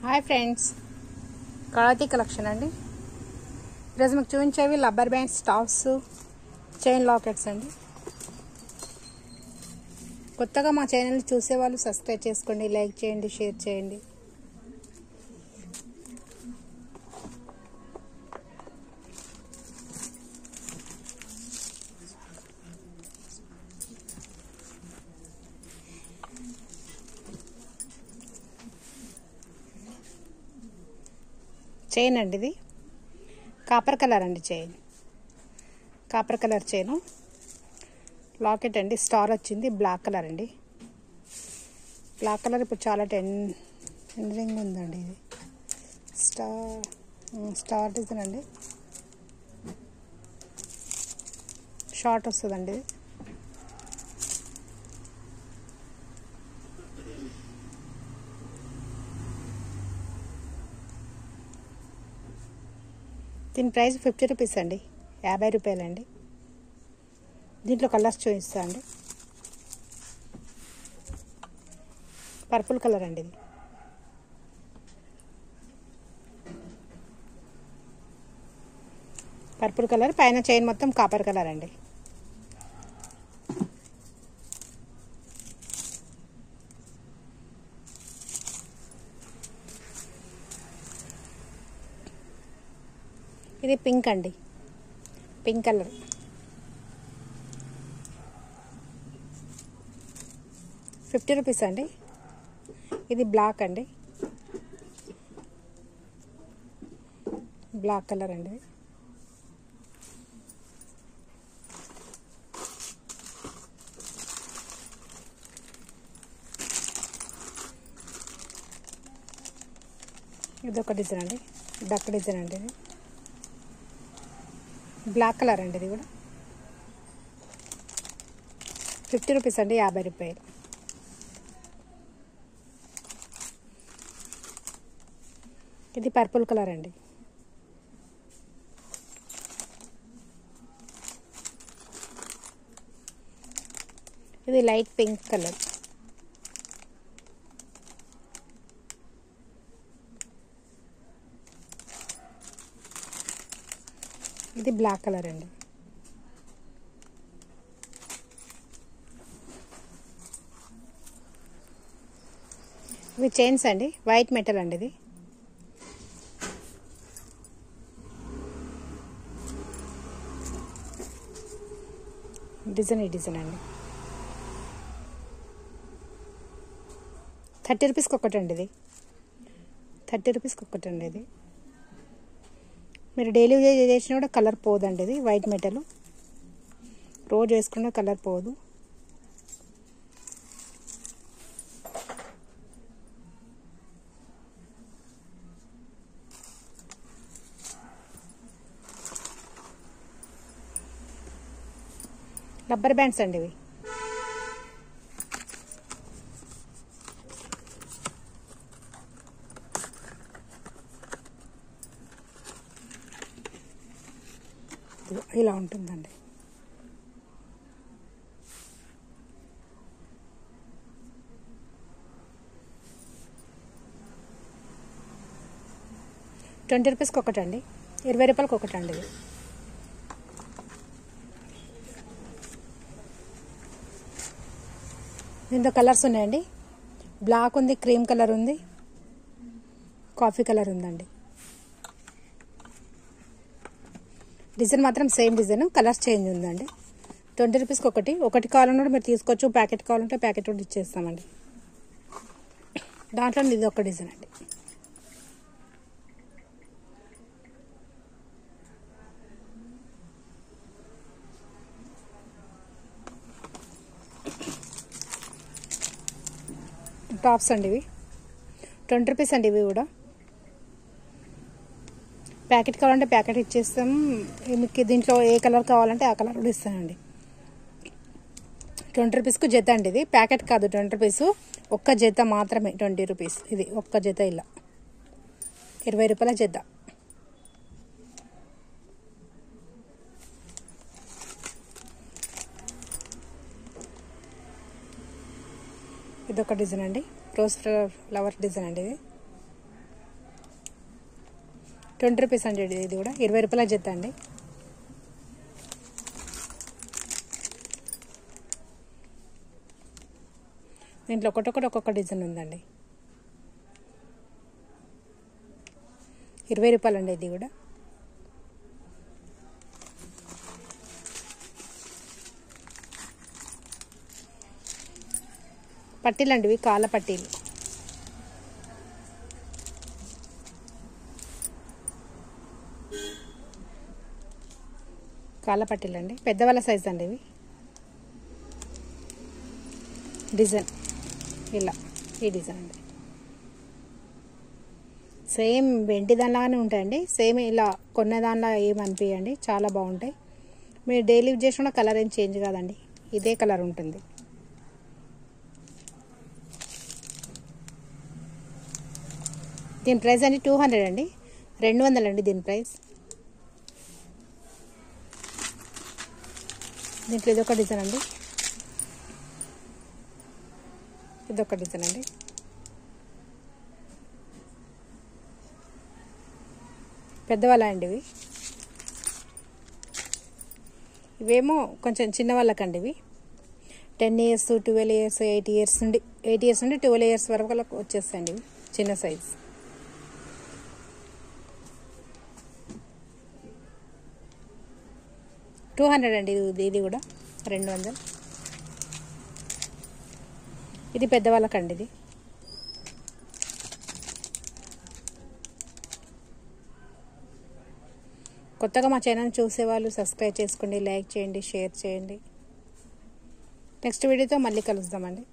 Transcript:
Hi friends, Kalavathi collection అండి. ఈరోజు మీకు చూపించేవి rubber bands, stars, chain lockets అండి. కొత్తగా మా ఛానల్ని చూసేవాళ్ళు సబ్స్క్రైబ్ చేసుకోండి, లైక్ చేయండి, షేర్ చేయండి. చైన్ అండి, ఇది కాపర్ కలర్ అండి. Chain copper colour chain. Locket అండి, స్టార్ వచ్చింది, బ్లాక్ కలర్ అండి. బ్లాక్ కలర్ ఇప్పుడు చాలా ట్రెండింగ్ ఉందండి. ఇది స్టార్ డిజైన్ అండి. షార్ట్ వస్తుందండి. ఇది దీని ప్రైస్ 50 రూపీస్ అండి, 50 రూపాయలండి. దీంట్లో కలర్స్ చూపిస్తా అండి. పర్పుల్ కలర్ అండి, ఇది పర్పుల్ కలర్. పైన చైన్ మొత్తం కాపర్ కలర్ అండి. ఇది పింక్ అండి, పింక్ కలర్. ₹50 అండి. ఇది బ్లాక్ అండి, బ్లాక్ కలర్ అండి. ఇది ఒక డిజైన్ అండి, డక్ డిజైన్ అండి. ఇది బ్లాక్ కలర్ అండి. ఇది కూడా ₹50 అండి, 50 రూపాయలు. ఇది పర్పుల్ కలర్ అండి. ఇది లైట్ పింక్ కలర్. ఇది బ్లాక్ కలర్ అండి. ఇవి చైన్స్ అండి, వైట్ మెటల్ అండి. ఇది డిజైన్, ఈ డిజైన్ అండి. ₹30 ఒకటి అండి. ఇది ₹30 ఒకటి అండి. ఇది మీరు డైలీ యూజ్ చేసినా కూడా కలర్ పోదండి. ఇది వైట్ మెటల్, రోజు వేసుకున్న కలర్ పోదు. రబ్బర్ బ్యాండ్స్ అండి. ఇవి ఇలా ఉంటుందండి. ₹20 ఒకటి అండి, ₹20 ఒకటి అండి. ఇది దీంతో కలర్స్ ఉన్నాయండి. బ్లాక్ ఉంది, క్రీమ్ కలర్ ఉంది, కాఫీ కలర్ ఉందండి. డిజైన్ మాత్రం సేమ్ డిజైన్, కలర్స్ చేంజ్ ఉందండి. ₹20 ఒకటి కావాలన్నా మీరు తీసుకోవచ్చు. ప్యాకెట్ కావాలంటే ప్యాకెట్ కూడా ఇచ్చేస్తామండి. దాంట్లో ఇది ఒక డిజైన్ అండి. టాప్స్ అండి. ఇవి ₹20 అండి. ఇవి కూడా ప్యాకెట్ కావాలంటే ప్యాకెట్ ఇచ్చేస్తాం. మీకు దీంట్లో ఏ కలర్ కావాలంటే ఆ కలర్ కూడా ఇస్తానండి. ₹20 జత అండి. ఇది ప్యాకెట్ కాదు. ₹20 ఒక్క జత మాత్రమే. ₹20 ఇది ఒక్క జత. ఇలా ₹20 జత. ఇదొక డిజైన్ అండి, రోజ్ ఫ్లవర్ డిజైన్ అండి. ఇది 20 రూపీస్ అండి ఇది కూడా 20 రూపాయల జత అండి. దీంట్లో ఒక్కొక్క డిజైన్ ఉందండి. 20 రూపాయలు అండి ఇది కూడా. పట్టీలు అండి ఇవి, కాళ్ళ పట్టీలు. కాళ్ళ పట్టీలు అండి, పెద్దవాళ్ళ సైజ్ అండి ఇవి. డిజైన్ ఇలా, ఈ డిజైన్ అండి. సేమ్ వెండి దానిలాగానే ఉంటాయండి. సేమ్ ఇలా కొన్న దానిలా ఏమనిపించండి, చాలా బాగుంటాయి. మీరు డైలీ యూజ్ చేసిన కలర్ ఏం చేంజ్ కాదండి, ఇదే కలర్ ఉంటుంది. దీని ప్రైస్ అండి 200 అండి, 200 అండి దీని ప్రైస్. దీంట్లో ఇదొక డిజైన్ అండి, ఇదొక డిజైన్ అండి. పెద్దవాళ్ళ అండి ఇవి. ఇవేమో కొంచెం చిన్న వాళ్ళకండి ఇవి. 10 ఇయర్స్, 12 ఇయర్స్, 8 ఇయర్స్ నుండి 12 ఇయర్స్ వరకు వచ్చేస్తాయండి ఇవి, చిన్న సైజ్. $200 అండి ఇది కూడా 200. ఇది పెద్దవాళ్ళకండి ఇది. కొత్తగా మా ఛానల్ చూసేవాళ్ళు సబ్స్క్రైబ్ చేసుకోండి, లైక్ చేయండి, షేర్ చేయండి. నెక్స్ట్ వీడియోతో మళ్ళీ కలుద్దామండి.